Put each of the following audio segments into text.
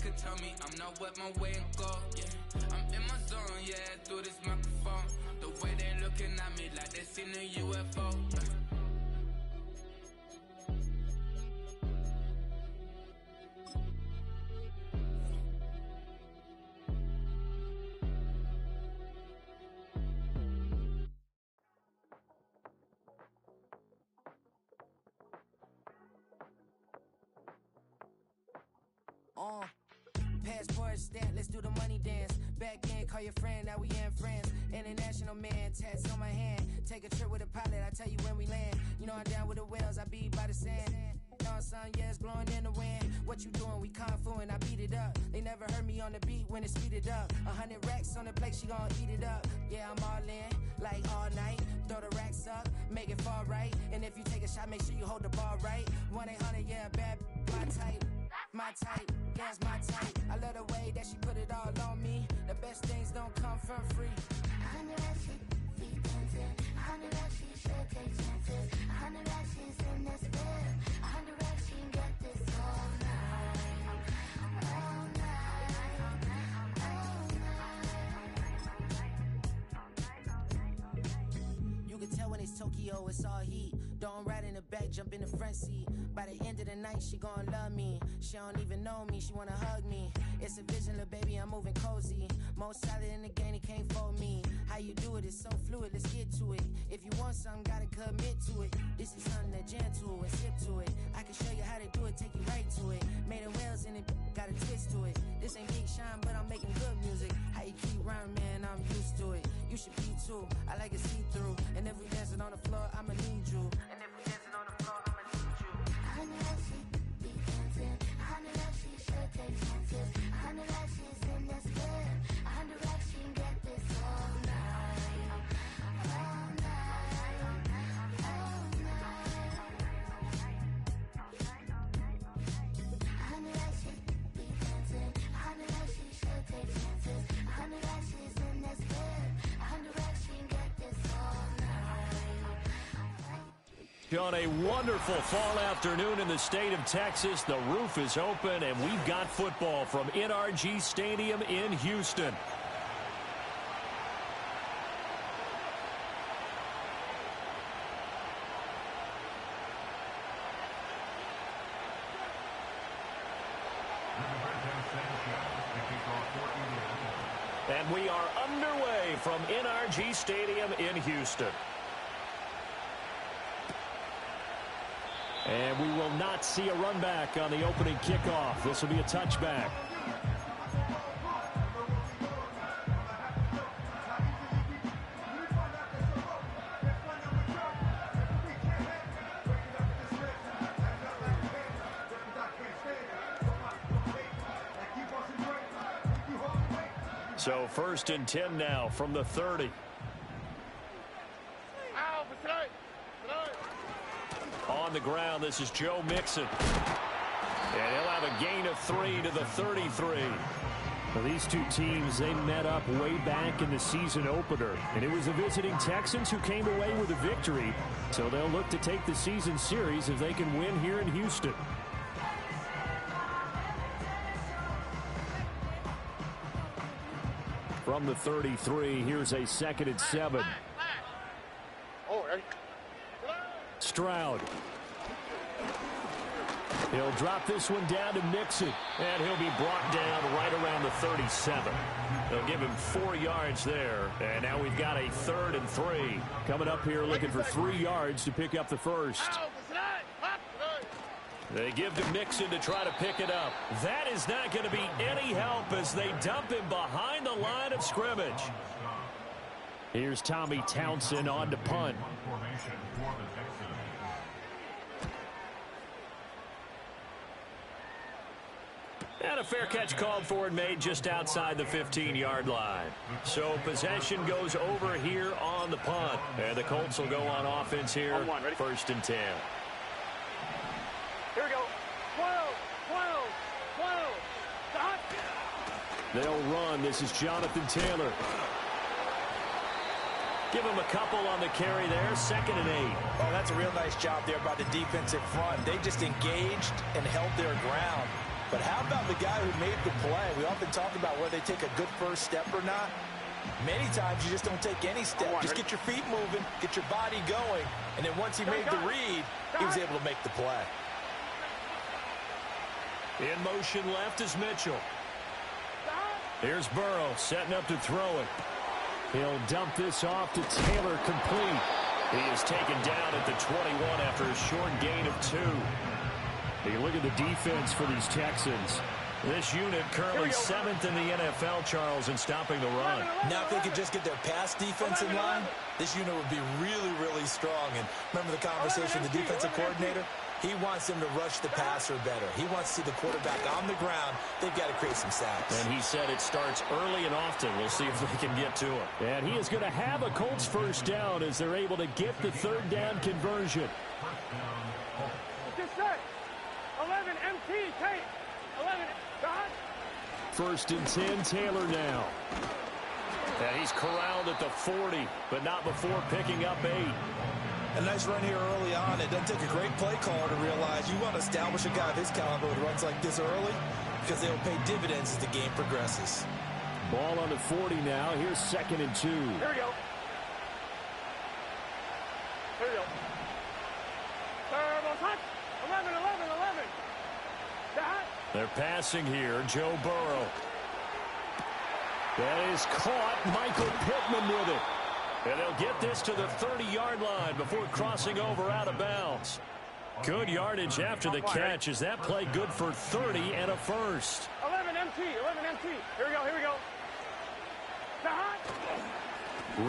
could tell me I'm not what my way and go, yeah. I'm in my zone, yeah, through this microphone. The way they looking at me like they seen a UFO. Passport stamp, let's do the money dance. Back in, call your friend, now we in France. International man, tats on my hand. Take a trip with a pilot, I tell you when we land. You know I'm down with the whales, I be by the sand. On sun, yeah, it's blowing in the wind. What you doing? We kung fu and I beat it up. They never heard me on the beat when it's speeded up. 100 racks on the plate, she gon' eat it up. Yeah, I'm all in, like all night. Throw the racks up, make it fall right. And if you take a shot, make sure you hold the ball right. 1-800, yeah, bad, my type. My type, yeah, it's my type. I love the way that she put it all on me. The best things don't come from free. 100 racks, she dancing. 100 racks, she should take chances. 100 racks, she's in this bed. 100 racks, she can get this all night. All night. All night. You can tell when it's Tokyo, it's all heat. Don't ride in the back, jump in the front seat. By the end of the night, she gon' love me. She don't even know me, she wanna hug me. It's a vision, little baby, I'm moving cozy. Most solid in the game, he can't fold me. How you do it, it's so fluid, let's get to it. If you want something, gotta commit to it. This is something that jam to and sip to it. I can show you how to do it, take you right to it. Made of whales in it, got a twist to it. This ain't Big Shine, but I'm making good music. How you keep rhyming, man, I'm used to it. You should be too, I like it see-through. And if we dancing on the floor, I'ma need you. And if we dancing on the floor, I'ma need you. 100 racks, she be dancing. 100 racks, she should take chances. 100 racks, she's in this bed. 100 racks, she can get this all night. All night. All night. 100 racks, she be dancing. 100 racks, she should take chances. 100 racks, she's in this bed. 100 racks, she can get this all night. On a wonderful fall afternoon in the state of Texas, the roof is open and we've got football from NRG Stadium in Houston. And we are underway from NRG Stadium in Houston. And we will not see a run back on the opening kickoff. This will be a touchback. So 1st and 10 now from the 30. On the ground, this is Joe Mixon. And he'll have a gain of 3 to the 33. Well, these two teams, they met up way back in the season opener. And it was the visiting Texans who came away with a victory. So they'll look to take the season series if they can win here in Houston. From the 33, here's a 2nd and 7. Stroud. He'll drop this one down to Mixon. And he'll be brought down right around the 37. They'll give him 4 yards there. And now we've got a 3rd and 3. Coming up here looking for 3 yards to pick up the first. They give to Mixon to try to pick it up. That is not going to be any help as they dump him behind the line of scrimmage. Here's Tommy Townsend on to punt. And a fair catch called for and made just outside the 15-yard line. So possession goes over here on the punt. And the Colts will go on offense here. 1st and 10. Here we go. 12, 12, 12. They'll run. This is Jonathan Taylor. Give him a couple on the carry there. 2nd and 8. Oh, that's a real nice job there by the defensive front. They just engaged and held their ground. But how about the guy who made the play? We often talk about whether they take a good first step or not. Many times you just don't take any step. Just get your feet moving, get your body going, and then once he made the read, he was able to make the play. In motion left is Mitchell. Here's Burrow setting up to throw it. He'll dump this off to Taylor, complete. He is taken down at the 21 after a short gain of 2. You look at the defense for these Texans. This unit currently 7th in the NFL, Charles, in stopping the run. Now if they could just get their pass defense in line, this unit would be really, really strong. And remember the conversation with the defensive coordinator? He wants them to rush the passer better. He wants to see the quarterback on the ground. They've got to create some sacks. And he said it starts early and often. We'll see if they can get to him. And he is going to have a Colts first down as they're able to get the third down conversion. Just set. 11 MT, take. 11, God. First and 10, Taylor now. And he's corralled at the 40, but not before picking up 8. A nice run here early on. It doesn't take a great play caller to realize you want to establish a guy of his caliber with runs like this early because they will pay dividends as the game progresses. Ball on the 40 now. Here's 2nd and 2. Here we go. Here we go. Turbo touch. 11, 11, 11. That. They're passing here. Joe Burrow. That is caught. Michael Pittman with it. And they'll get this to the 30-yard line before crossing over out of bounds. Good yardage after the catch. Is that play good for 30 and a first? 11 MT, 11 MT. Here we go, here we go.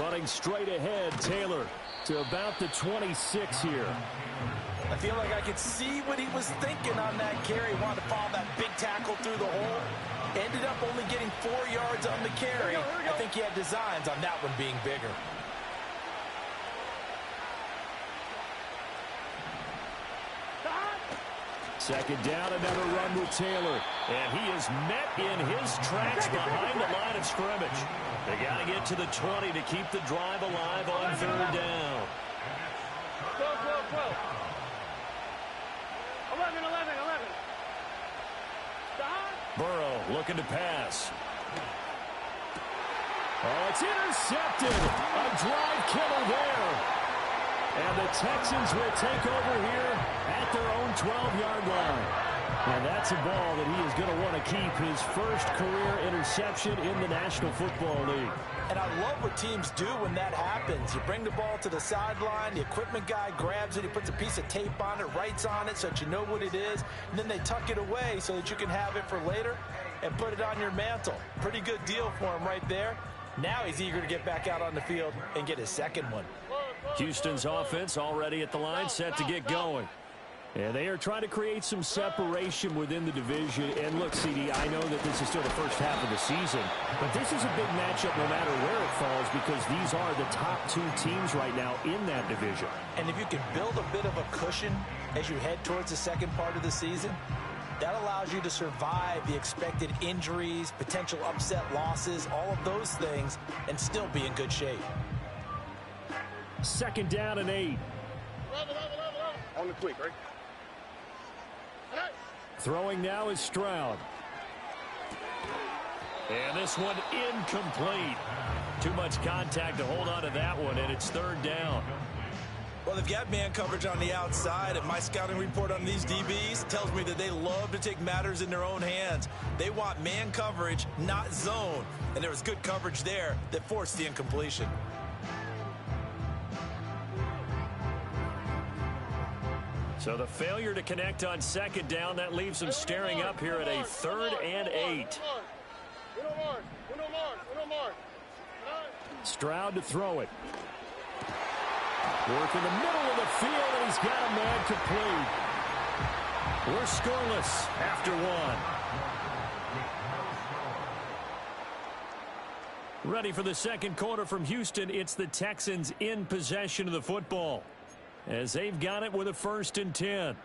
Running straight ahead, Taylor to about the 26 here. I feel like I could see what he was thinking on that carry. He wanted to follow that big tackle through the hole. Ended up only getting 4 yards on the carry. I think he had designs on that one being bigger. Second down, another run with Taylor. And he is met in his tracks behind the line of scrimmage. They got to get to the 20 to keep the drive alive on third down. 12, 12, 12. 11, 11, 11. Burrow looking to pass. Oh, it's intercepted. A drive killer there. And the Texans will take over here at their own 12-yard line. And that's a ball that he is going to want to keep, his first career interception in the National Football League. And I love what teams do when that happens. You bring the ball to the sideline, the equipment guy grabs it, he puts a piece of tape on it, writes on it so that you know what it is, and then they tuck it away so that you can have it for later and put it on your mantle. Pretty good deal for him right there. Now he's eager to get back out on the field and get his second one. Houston's offense already at the line, set to get going. And they are trying to create some separation within the division. And look, CD, I know that this is still the first half of the season, but this is a big matchup no matter where it falls because these are the top 2 teams right now in that division. And if you can build a bit of a cushion as you head towards the second part of the season, that allows you to survive the expected injuries, potential upset losses, all of those things, and still be in good shape. Second down and 8. On the tweak, right? Throwing now is Stroud. And this one incomplete. Too much contact to hold on to that one, and it's third down. Well, they've got man coverage on the outside, and my scouting report on these DBs tells me that they love to take matters in their own hands. They want man coverage, not zone. And there was good coverage there that forced the incompletion. So the failure to connect on second down, that leaves them staring up here at a 3rd and 8. Stroud to throw it. Work in the middle of the field, and he's got a man complete. We're scoreless after 1. Ready for the second quarter from Houston. It's the Texans in possession of the football, as they've got it with a 1st and 10.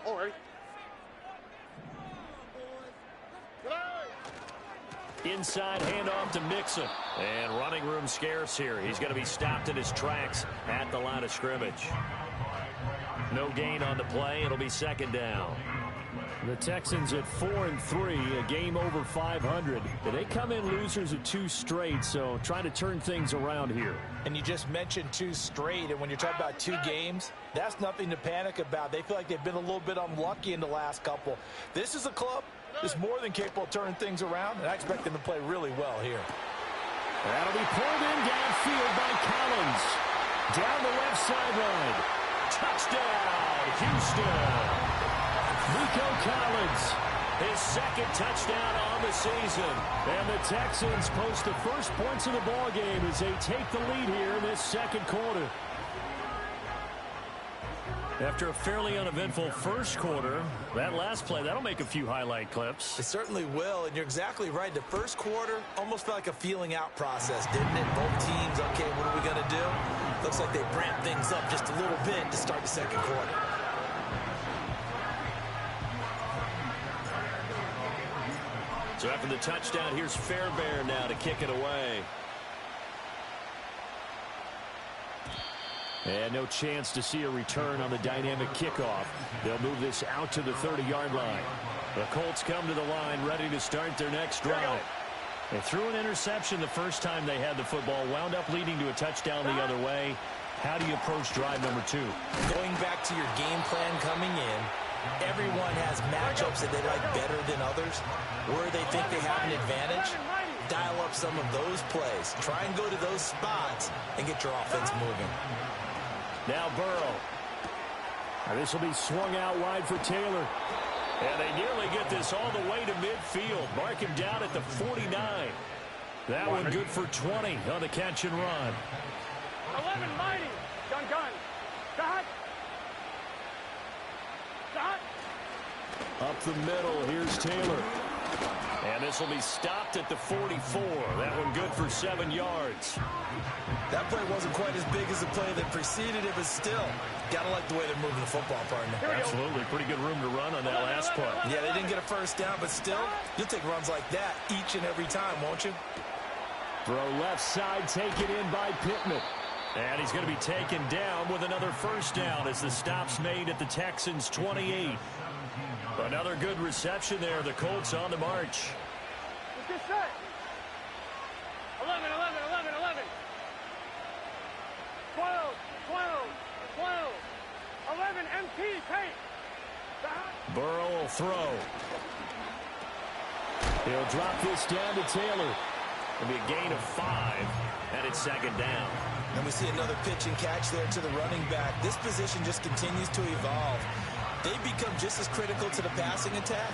All right. Inside handoff to Mixon. And running room scarce here. He's going to be stopped in his tracks at the line of scrimmage. No gain on the play. It'll be second down. The Texans at 4-3, a game over 500. They come in losers of 2 straight, so trying to turn things around here. And you just mentioned 2 straight, and when you're talking about 2 games, that's nothing to panic about. They feel like they've been a little bit unlucky in the last couple. This is a club that's more than capable of turning things around, and I expect them to play really well here. That'll be pulled in downfield by Collins. Down the left sideline. Touchdown, Houston. Nico Collins, his second touchdown on the season. And the Texans post the first points of the ball game as they take the lead here in this second quarter. After a fairly uneventful first quarter, that last play, that'll make a few highlight clips. It certainly will, and you're exactly right. The first quarter almost felt like a feeling out process, didn't it? Both teams, okay, what are we going to do? Looks like they ramped things up just a little bit to start the second quarter. So after the touchdown, here's Fairbairn now to kick it away. And no chance to see a return on the dynamic kickoff. They'll move this out to the 30-yard line. The Colts come to the line ready to start their next drive. They threw an interception the first time they had the football, wound up leading to a touchdown the other way. How do you approach drive number 2? Going back to your game plan coming in, everyone has matchups that they like better than others. Where they think they have an advantage, dial up some of those plays. Try and go to those spots and get your offense moving. Now Burrow. Now this will be swung out wide for Taylor. And they nearly get this all the way to midfield. Mark him down at the 49. That one good for 20 on the catch and run. 11 mighty. Gun. Dot. Up the middle, here's Taylor. And this will be stopped at the 44. That one good for 7 yards. That play wasn't quite as big as the play that preceded it, but still, gotta like the way they're moving the football, partner. Absolutely. Pretty good room to run on that last play. Yeah, they didn't get a first down, but still, you'll take runs like that each and every time, won't you? Throw left side, taken in by Pittman. And he's going to be taken down with another first down as the stop's made at the Texans' 28. Another good reception there. The Colts on the march. Just set. 11. 12. 11 MT tape. Burrow will throw. He'll drop this down to Taylor. It'll be a gain of 5, and it's second down. And we see another pitch and catch there to the running back. This position just continues to evolve. They become just as critical to the passing attack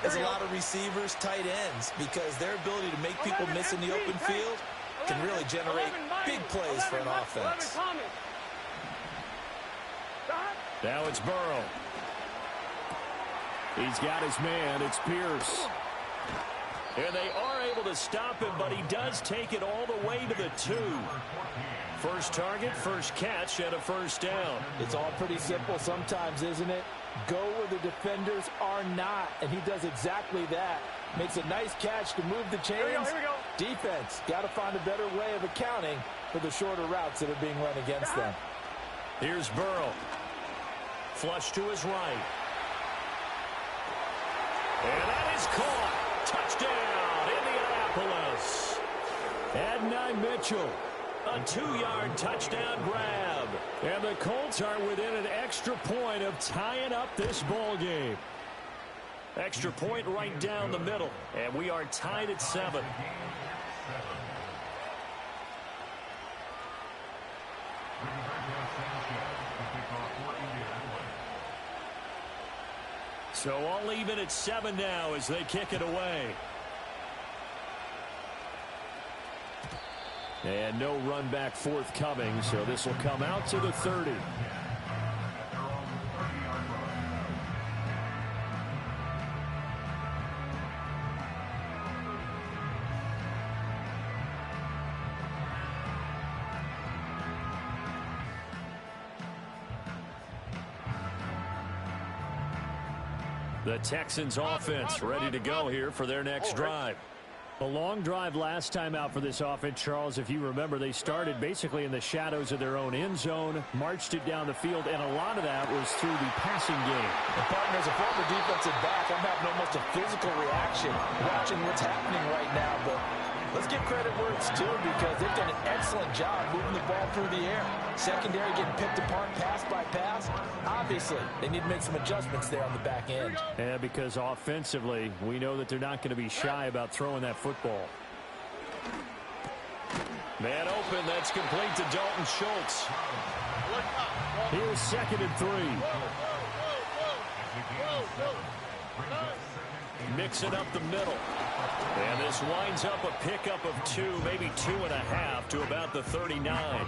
as a lot of receivers, tight ends, because their ability to make people miss in the open field can really generate big plays for an offense. Now it's Burrow. He's got his man. It's Pierce. And they are able to stop him, but he does take it all the way to the 2. First target, first catch, and a first down. It's all pretty simple sometimes, isn't it? Go where the defenders are not, and he does exactly that. Makes a nice catch to move the chains. Here we go. Defense, got to find a better way of accounting for the shorter routes that are being run against them. Here's Burrow. Flush to his right. And that is caught. Touchdown, Indianapolis. Adonai Mitchell. A 2-yard touchdown grab. And the Colts are within an extra point of tying up this ball game. Extra point right down the middle. And we are tied at 7. So all even at 7 now as they kick it away. And no run back forthcoming, so this will come out to the 30. The Texans offense ready to go here for their next drive. A long drive last time out for this offense, Charles. If you remember, they started basically in the shadows of their own end zone, marched it down the field, and a lot of that was through the passing game. And partner, as a former defensive back, I'm having almost a physical reaction watching what's happening right now. But let's give credit where it's due because they've done an excellent job moving the ball through the air. Secondary getting picked apart pass by pass. Obviously, they need to make some adjustments there on the back end. Yeah, because offensively, we know that they're not going to be shy about throwing that football. Man open, that's complete to Dalton Schultz. Here's 2nd and 3. Mixing up the middle. And this winds up a pickup of 2, maybe 2.5 to about the 39.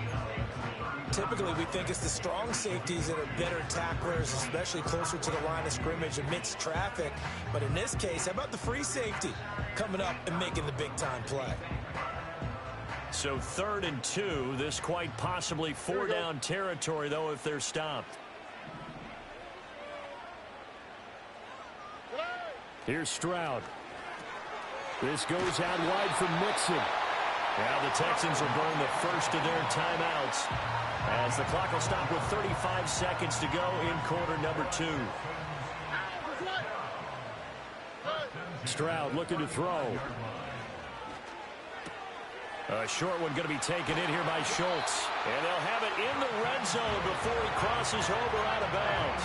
Typically, we think it's the strong safeties that are better tacklers, especially closer to the line of scrimmage amidst traffic. But in this case, how about the free safety coming up and making the big-time play? So 3rd and 2. This quite possibly 4-down territory, though, if they're stopped. Here's Stroud. This goes out wide for Mixon. Now the Texans will burn the first of their timeouts as the clock will stop with 35 seconds to go in quarter number 2. Stroud looking to throw. A short one going to be taken in here by Schultz. And they'll have it in the red zone before he crosses over out of bounds.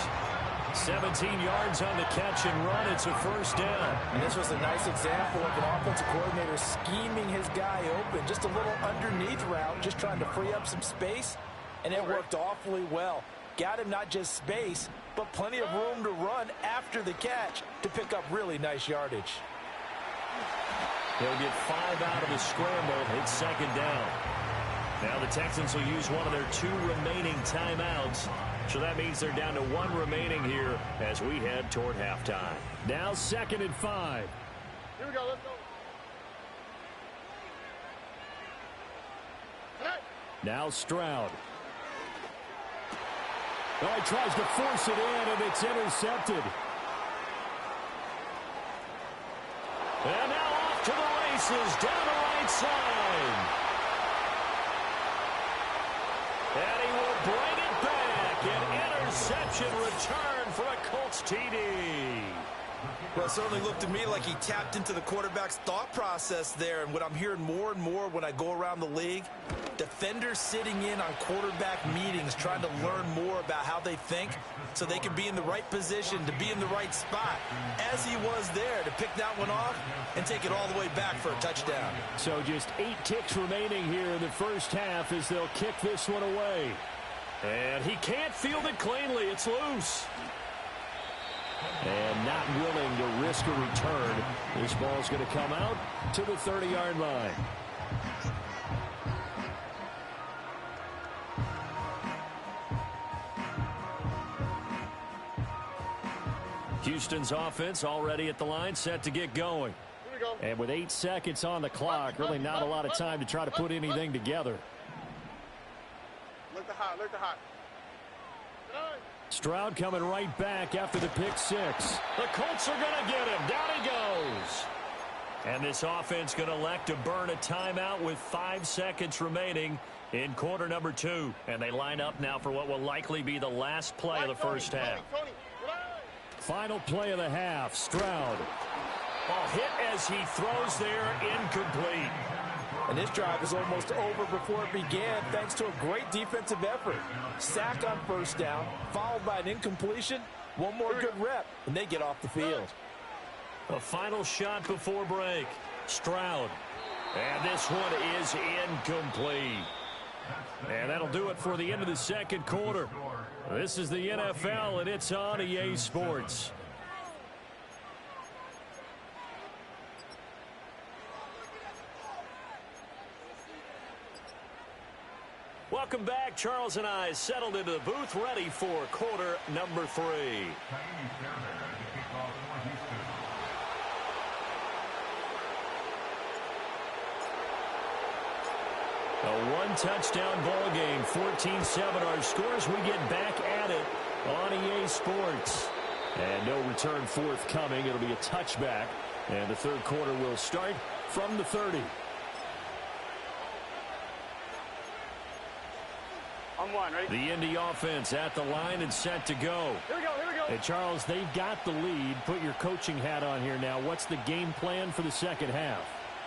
17 yards on the catch and run. It's a first down. And this was a nice example of an offensive coordinator scheming his guy open. Just a little underneath route, just trying to free up some space. And it worked awfully well. Got him not just space, but plenty of room to run after the catch to pick up really nice yardage. They'll get 5 out of the scramble. It's 2nd down. Now the Texans will use one of their 2 remaining timeouts. So that means they're down to 1 remaining here as we head toward halftime. Now 2nd and 5. Here we go, let's go. Now Stroud. Oh, he tries to force it in, and it's intercepted. And now off to the races down the right side. And he will bring it back. An interception return for a Colts TD. Well, it certainly looked to me like he tapped into the quarterback's thought process there. And what I'm hearing more and more when I go around the league, defenders sitting in on quarterback meetings trying to learn more about how they think so they can be in the right position to be in the right spot, as he was there to pick that one off and take it all the way back for a touchdown. So just 8 ticks remaining here in the first half as they'll kick this one away. And he can't field it cleanly. It's loose. And not willing to risk a return. This ball's going to come out to the 30-yard line. Houston's offense already at the line, set to get going. And with 8 seconds on the clock, really not a lot of time to try to put anything together. Look the hot. Stroud coming right back after the pick 6. The Colts are going to get him. Down he goes. And this offense going to elect to burn a timeout with 5 seconds remaining in quarter number 2. And they line up now for what will likely be the last play of the first half. Final play of the half. Stroud. Ball hit as he throws there, incomplete. And this drive is almost over before it began thanks to a great defensive effort. Sack on first down, followed by an incompletion. One more good rep, and they get off the field. A final shot before break. Stroud. And this one is incomplete. And that'll do it for the end of the second quarter. This is the NFL, and it's on EA Sports. Welcome back. Charles and I settled into the booth ready for quarter number 3. A one-touchdown ball game, 14-7 our scores. We get back at it on EA Sports. And no return forthcoming. It'll be a touchback. And the third quarter will start from the 30. On one, ready? The Indy offense at the line and set to go. Here we go, here we go. Hey, Charles, they've got the lead. Put your coaching hat on here now. What's the game plan for the second half?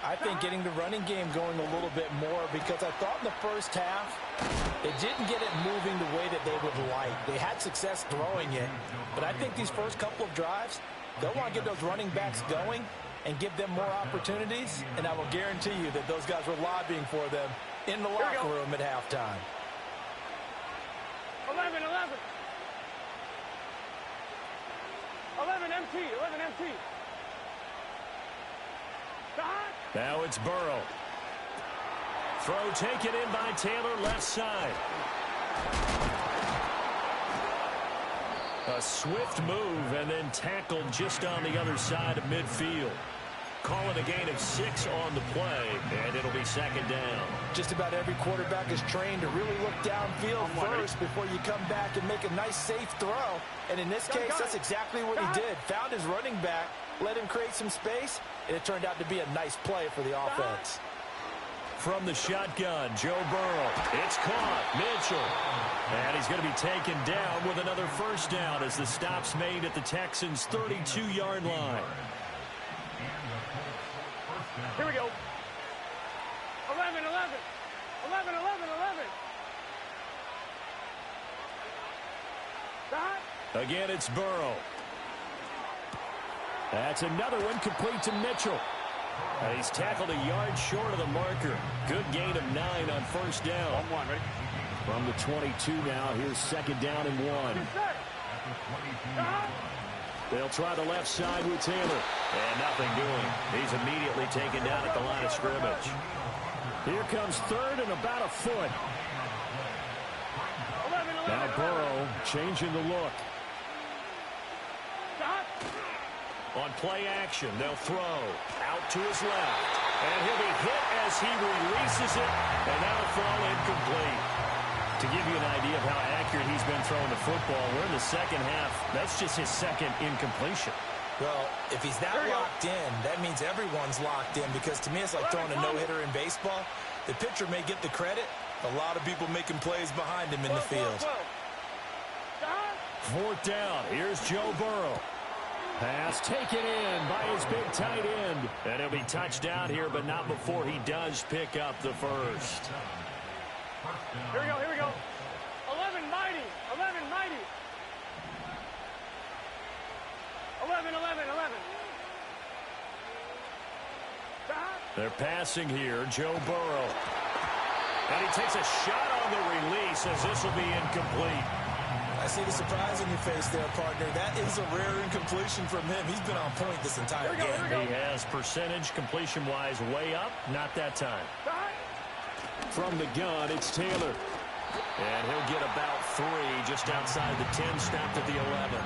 I think getting the running game going a little bit more, because I thought in the first half they didn't get it moving the way that they would like. They had success throwing it, but I think these first couple of drives, they'll want to get those running backs going and give them more opportunities, and I will guarantee you that those guys were lobbying for them in the locker room at halftime. 11, 11. 11 MT, 11 MT. Now it's Burrow. Throw taken in by Taylor, left side. A swift move and then tackled just on the other side of midfield. Calling a gain of 6 on the play, and it'll be second down. Just about every quarterback is trained to really look downfield first before you come back and make a nice, safe throw. And in this case, that's exactly what he did. Found his running back, let him create some space, and it turned out to be a nice play for the offense. From the shotgun, Joe Burrow. It's caught. Mitchell. And he's going to be taken down with another first down as the stop's made at the Texans' 32-yard line. Here we go. 11, 11. 11, 11, 11. Again, it's Burrow. That's another one complete to Mitchell. And he's tackled a yard short of the marker. Good gain of 9 on first down. On one, ready? From the 22 now, here's second down and 1. They'll try the left side with Taylor. And nothing doing. He's immediately taken down at the line of scrimmage. Here comes third and about a foot. 11, 11, Now 11. Burrow changing the look. On play action, they'll throw out to his left. And he'll be hit as he releases it. And that'll fall incomplete. To give you an idea of how accurate he's been throwing the football, we're in the second half. That's just his second incompletion. Well, if he's that locked in, that means everyone's locked in, because to me it's like throwing a no-hitter in baseball. The pitcher may get the credit. A lot of people making plays behind him in the field. Fourth down. Here's Joe Burrow. Pass taken in by his big tight end. And he'll be touchdown here, but not before he does pick up the first. Here we go, here we go. 11 mighty, 11 mighty. 11, 11, 11. They're passing here, Joe Burrow. And he takes a shot on the release as this will be incomplete. I see the surprise on your face there, partner. That is a rare incompletion from him. He's been on point this entire game. He has percentage completion-wise way up. Not that time. From the gun, it's Taylor. And he'll get about 3 just outside the 10, stopped at the 11.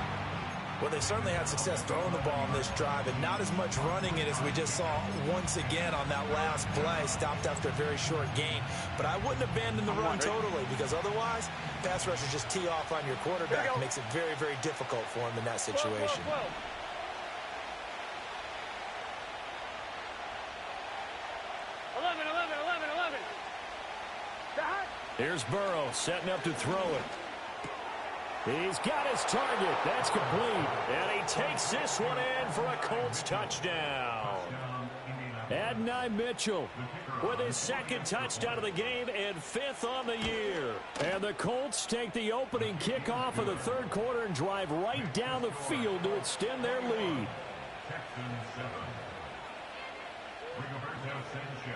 Well, they certainly had success throwing the ball on this drive, and not as much running it as we just saw once again on that last play. Stopped after a very short gain. But I wouldn't abandon the run totally, because otherwise, pass rushers just tee off on your quarterback. It makes it very, very difficult for him in that situation. 12. 11, 11, 11, 11. Here's Burrow setting up to throw it. He's got his target. That's complete. And he takes this one in for a Colts touchdown. Adonai Mitchell with his second touchdown of the game and 5th on the year. And the Colts take the opening kickoff of the third quarter and drive right down the field to extend their lead.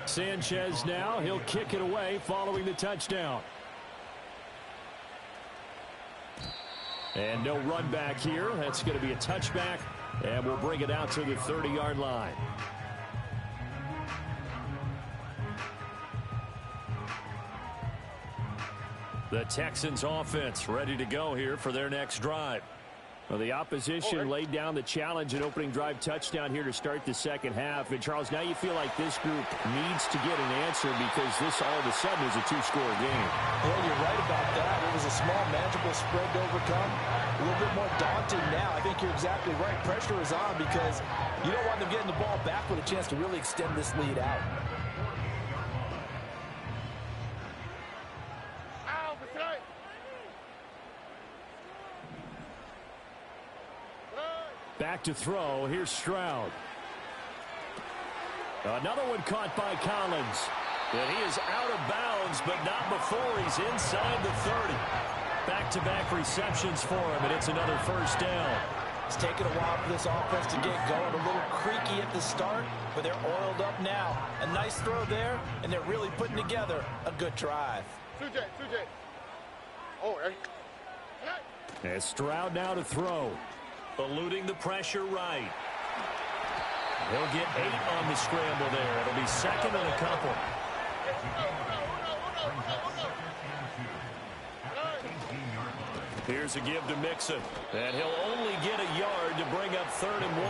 Sanchez now, he'll kick it away following the touchdown. And no run back here. That's going to be a touchback, and we'll bring it out to the 30-yard line. The Texans offense ready to go here for their next drive. Well, the opposition laid down the challenge and opening drive touchdown here to start the second half. And, Charles, now you feel like this group needs to get an answer because this all of a sudden is a 2-score game. Well, you're right about that. It was a small, manageable spread to overcome. A little bit more daunting now. I think you're exactly right. Pressure is on because You don't want them getting the ball back with a chance to really extend this lead out. Back to throw. Here's Stroud. Another one caught by Collins. And he is out of bounds, but not before he's inside the 30. Back-to-back receptions for him, and it's another first down. It's taken a while for this offense to get going. A little creaky at the start, but they're oiled up now. A nice throw there, and they're really putting together a good drive. As Stroud now to throw. Eluding the pressure right. He'll get 8 on the scramble there. It'll be second and a couple. Here's a give to Mixon. And he'll only get a yard to bring up 3rd and 1.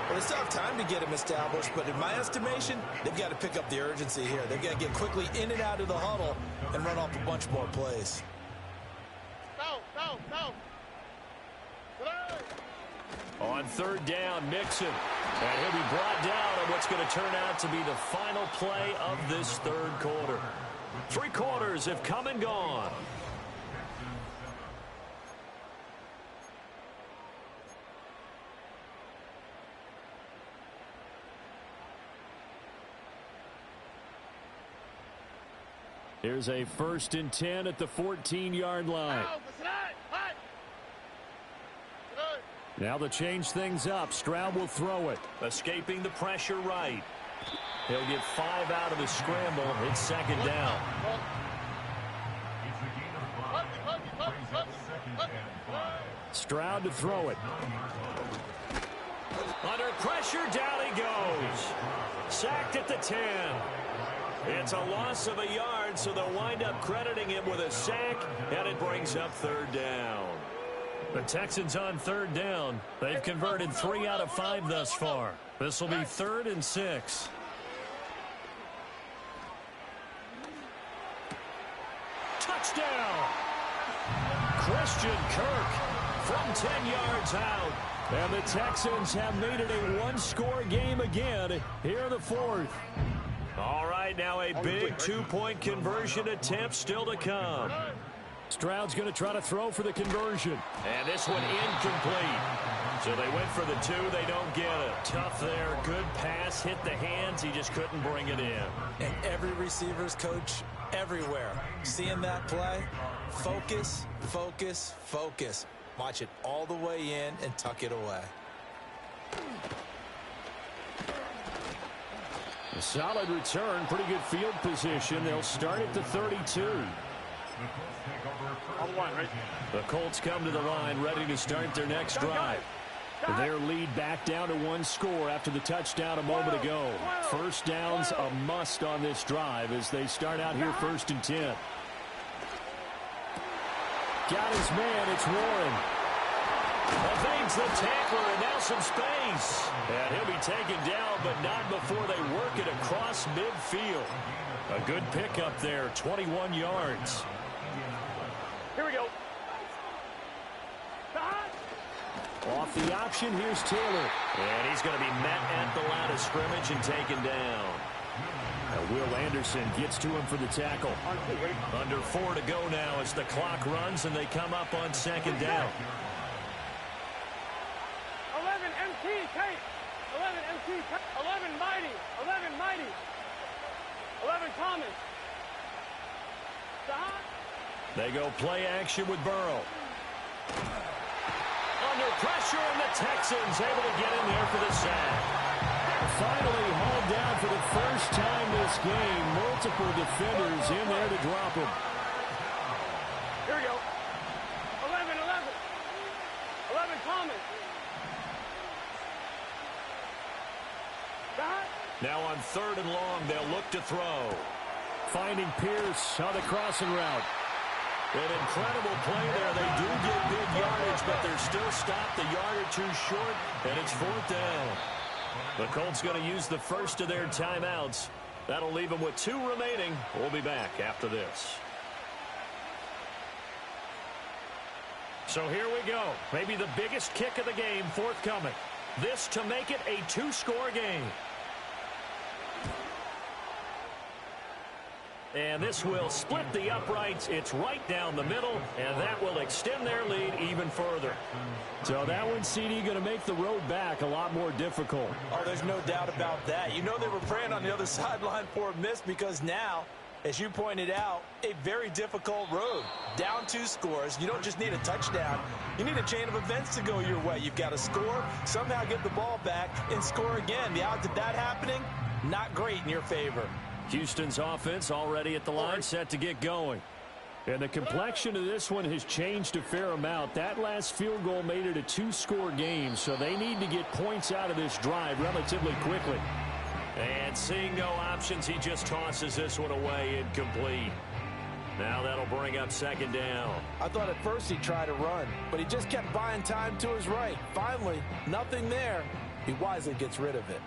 Well, they still have time to get him established, but in my estimation, they've got to pick up the urgency here. They've got to get quickly in and out of the huddle and run off a bunch more plays. On 3rd down, Mixon. And he'll be brought down on what's going to turn out to be the final play of this 3rd quarter. 3 quarters have come and gone. Here's a 1st and 10 at the 14-yard line. Now to change things up, Stroud will throw it. Escaping the pressure right. He'll get 5 out of his scramble. It's 2nd down. Stroud to throw it. Under pressure, down he goes. Sacked at the 10. It's a loss of a yard, so they'll wind up crediting him with a sack, and it brings up 3rd down. The Texans on 3rd down. They've converted 3 out of 5 thus far. This will be 3rd and 6. Touchdown! Christian Kirk from 10 yards out. And the Texans have made it a one-score game again here in the 4th. All right, now a big 2-point conversion attempt still to come. Stroud's going to try to throw for the conversion. And this one incomplete. So they went for the 2. They don't get it. Tough there. Good pass. Hit the hands. He just couldn't bring it in. And every receiver's coach everywhere. Seeing that play, focus, focus, focus. Watch it all the way in and tuck it away. A solid return. Pretty good field position. They'll start at the 32. The Colts come to the line ready to start their next drive. Their lead back down to 1 score after the touchdown a moment ago. First down's a must on this drive as they start out here 1st and 10. Got his man. It's Warren. Evades the tackler and now some space. And he'll be taken down, but not before they work it across midfield. A good pickup there, 21 yards. Here we go. Off the option, here's Taylor. And he's going to be met at the line of scrimmage and taken down. Will Anderson gets to him for the tackle. Under 4 to go now as the clock runs and they come up on 2nd down. 11 MT, Kate. 11 MT, 11 Mighty. 11 Mighty. 11 Thomas. They go play action with Burrow. Under pressure, and the Texans able to get in there for the sack. Finally hauled down for the first time this game. Multiple defenders in there to drop him. Here we go. 11, 11. 11 Thomas. Now on 3rd and long, they'll look to throw. Finding Pierce on the crossing route. An incredible play there. They do get good yardage, but they're still stopped a yard or 2 short, and it's 4th down. The Colts going to use the first of their timeouts. That'll leave them with 2 remaining. We'll be back after this. So here we go. Maybe the biggest kick of the game forthcoming. This to make it a two-score game. And this will split the uprights. It's right down the middle, and that will extend their lead even further. So that one, CD, going to make the road back a lot more difficult. Oh, there's no doubt about that. You know they were praying on the other sideline for a miss because now, as you pointed out, a very difficult road. Down 2 scores. You don't just need a touchdown. You need a chain of events to go your way. You've got to score, somehow get the ball back, and score again. The odds of that happening, not great in your favor. Houston's offense already at the line, set to get going. And the complexion of this one has changed a fair amount. That last field goal made it a 2-score game, so they need to get points out of this drive relatively quickly. And seeing no options, he just tosses this one away incomplete. Now that'll bring up second down. I thought at first he'd try to run, but he just kept buying time to his right. Finally, nothing there. He wisely gets rid of it.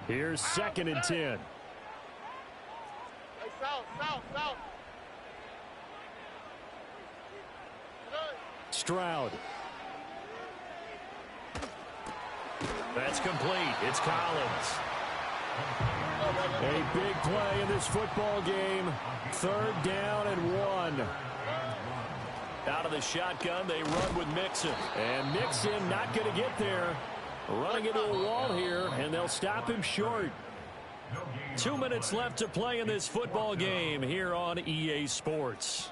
Here's 2nd and 10. South. Stroud. That's complete. It's Collins. A big play in this football game. 3rd down and 1. Out of the shotgun, they run with Mixon. And Mixon not going to get there. Running into a wall here, and they'll stop him short. 2 minutes left to play in this football game here on EA Sports.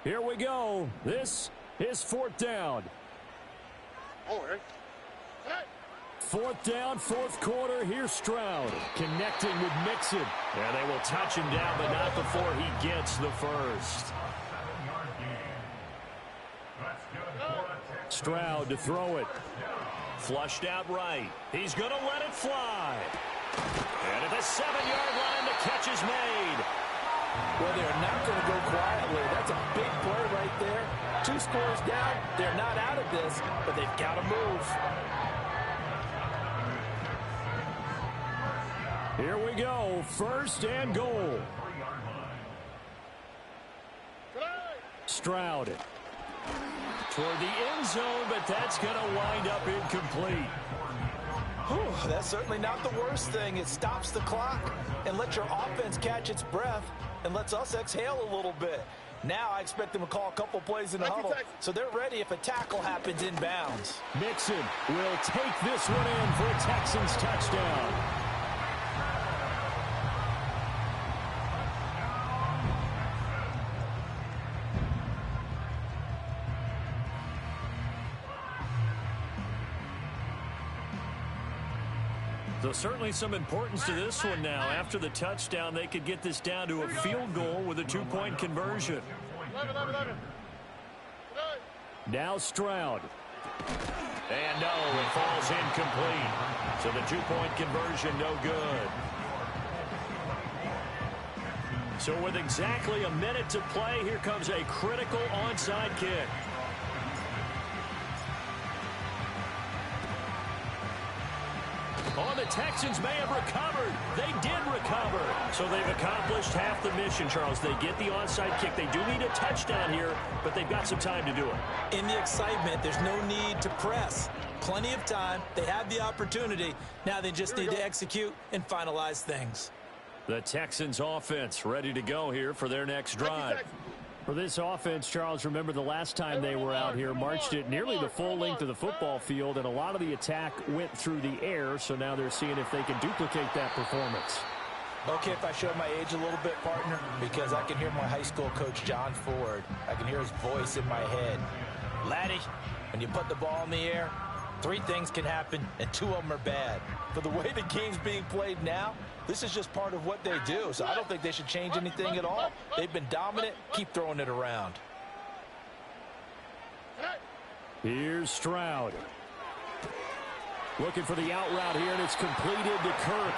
Here we go. This is 4th down. 4th down, 4th quarter. Here's Stroud connecting with Mixon. And they will touch him down, but not before he gets the first. Stroud to throw it. Flushed out right. He's going to let it fly. And at the 7-yard line, the catch is made. Well, they're not going to go quietly. That's a big play right there. 2 scores down. They're not out of this, but they've got to move. Here we go. 1st and goal. Stroud. Toward the end zone, but that's going to wind up incomplete. Whew, that's certainly not the worst thing. It stops the clock and lets your offense catch its breath and lets us exhale a little bit. Now I expect them to call a couple plays in the huddle, so they're ready if a tackle happens inbounds. Mixon will take this one in for a Texans touchdown. So certainly some importance to this one now. After the touchdown, they could get this down to a field goal with a 2-point conversion. Now Stroud. And no, it falls incomplete. So the 2-point conversion, no good. So with exactly a minute to play, here comes a critical onside kick. Oh, the Texans may have recovered. They did recover. So they've accomplished half the mission, Charles. They get the onside kick. They do need a touchdown here, but they've got some time to do it. In the excitement, there's no need to press. Plenty of time. They have the opportunity. Now they just need to execute and finalize things. The Texans offense ready to go here for their next drive. For this offense, Charles, remember the last time they were out here, marched it nearly the full length of the football field, and a lot of the attack went through the air, so now they're seeing if they can duplicate that performance. Okay, if I show my age a little bit, partner, because I can hear my high school coach, John Ford. I can hear his voice in my head. Laddie, when you put the ball in the air, 3 things can happen, and 2 of them are bad. For the way the game's being played now, this is just part of what they do, so I don't think they should change anything at all. They've been dominant. Keep throwing it around. Here's Stroud. Looking for the out route here, and it's completed to Kirk.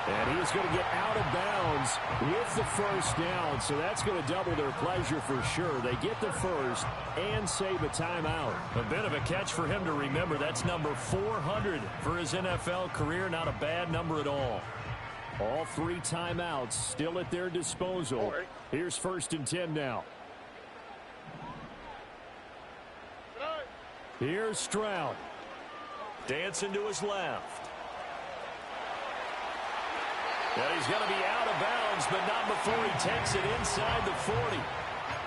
And he is going to get out of bounds with the first down, so that's going to double their pleasure for sure. They get the first and save a timeout. A bit of a catch for him to remember. That's number 400 for his NFL career. Not a bad number at all. All 3 timeouts still at their disposal. Here's 1st and 10 now. Here's Stroud. Dancing to his left. And he's going to be out of bounds, but not before he takes it inside the 40.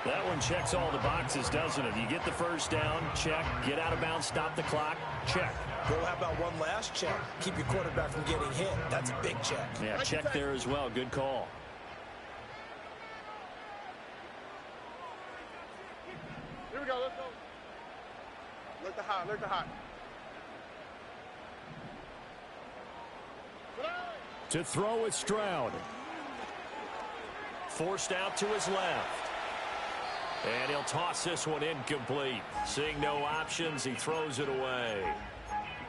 That one checks all the boxes, doesn't it? You get the first down, check. Get out of bounds, stop the clock, check. Well, how about one last check? Keep your quarterback from getting hit. That's a big check. Yeah, check there as well. Good call. Here we go. Let's go. Look the hot. Look the hot. To throw is Stroud. Forced out to his left. And he'll toss this one incomplete. Seeing no options, he throws it away.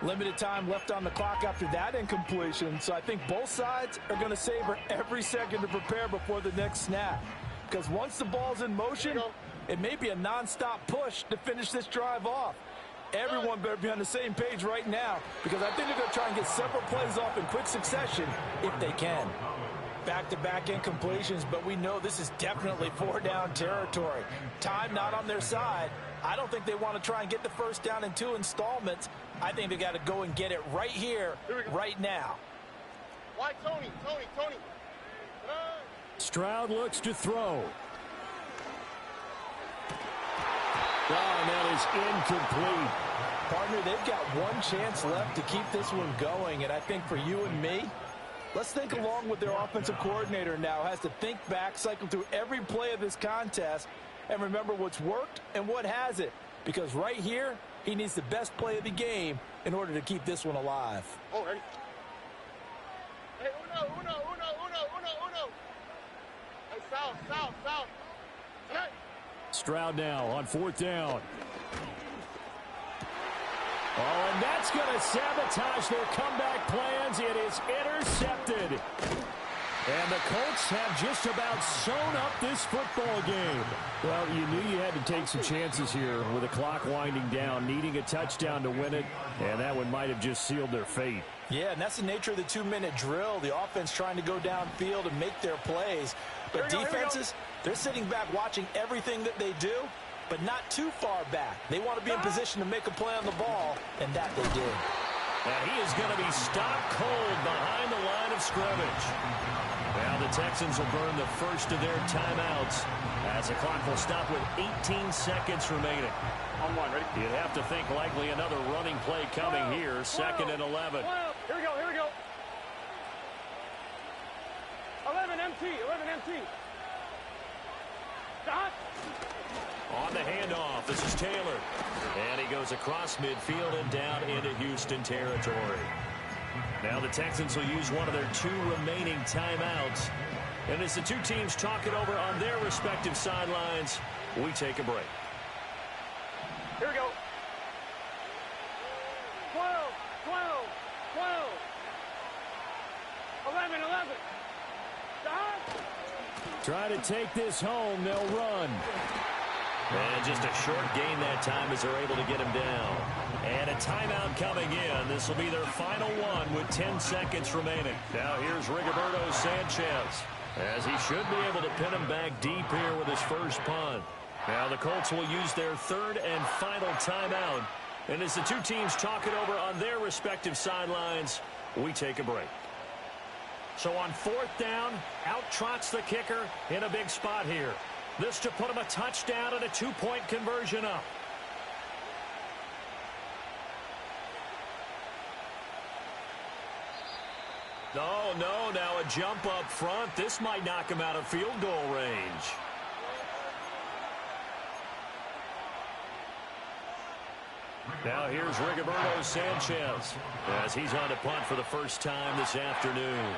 Limited time left on the clock after that incompletion, so I think both sides are going to savor every second to prepare before the next snap. Because once the ball's in motion, it may be a nonstop push to finish this drive off. Everyone better be on the same page right now, because I think they're going to try and get several plays off in quick succession if they can. Back-to-back incompletions, but we know this is definitely 4-down territory. Time not on their side. I don't think they want to try and get the first down in 2 installments. I think they got to go and get it right here, right now. Why Tony? Stroud looks to throw. And that is incomplete. Partner, they've got one chance left to keep this one going, and I think for you and me, let's think along with their offensive coordinator now. Has to think back, cycle through every play of this contest, and remember what's worked and what hasn't. Because right here, he needs the best play of the game in order to keep this one alive. Oh, ready? Hey, uno. Hey, south. Hey. Stroud now on 4th down. Oh, and that's going to sabotage their comeback plans. It is intercepted. And the Colts have just about sewn up this football game. Well, you knew you had to take some chances here with the clock winding down, needing a touchdown to win it, and that one might have just sealed their fate. Yeah, and that's the nature of the 2-minute drill. The offense trying to go downfield and make their plays. But defenses, they're sitting back watching everything that they do, but not too far back. They want to be in position to make a play on the ball, and that they did. And he is going to be stopped cold behind the line of scrimmage. Now the Texans will burn the first of their timeouts as the clock will stop with 18 seconds remaining. On 1, ready? You'd have to think likely another running play coming here, 2nd and 11. Here we go. 11 MT. Dot. On the handoff, this is Taylor. And he goes across midfield and down into Houston territory. Now the Texans will use one of their 2 remaining timeouts. And as the 2 teams talk it over on their respective sidelines, we take a break. Here we go. 12. 11. Dot. Try to take this home. They'll run. And just a short gain that time as they're able to get him down. And a timeout coming in. This will be their final one with 10 seconds remaining. Now here's Rigoberto Sanchez, as he should be able to pin him back deep here with his first punt. Now the Colts will use their 3rd and final timeout. And as the 2 teams talk it over on their respective sidelines, we take a break. So on 4th down, out trots the kicker in a big spot here. This to put him a touchdown and a 2-point conversion up. No, now a jump up front. This might knock him out of field goal range. Now here's Rigoberto Sanchez as he's on to punt for the first time this afternoon.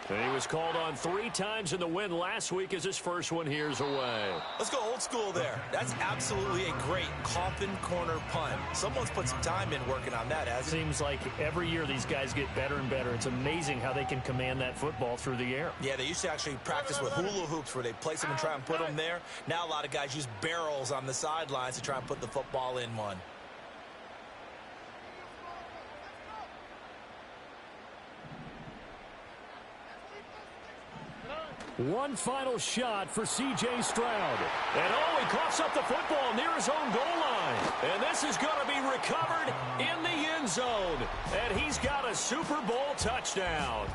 And he was called on 3 times in the win last week as his first one here's away. Let's go old school there. That's absolutely a great coffin corner punt. Someone's put some time in working on that, hasn't it? Seems like every year these guys get better and better. It's amazing how they can command that football through the air. Yeah, they used to actually practice with hula hoops where they place them and try and put them there. Now a lot of guys use barrels on the sidelines to try and put the football in one. One final shot for C.J. Stroud. And he coughs up the football near his own goal line. And this is going to be recovered in the end zone. And he's got a Super Bowl touchdown.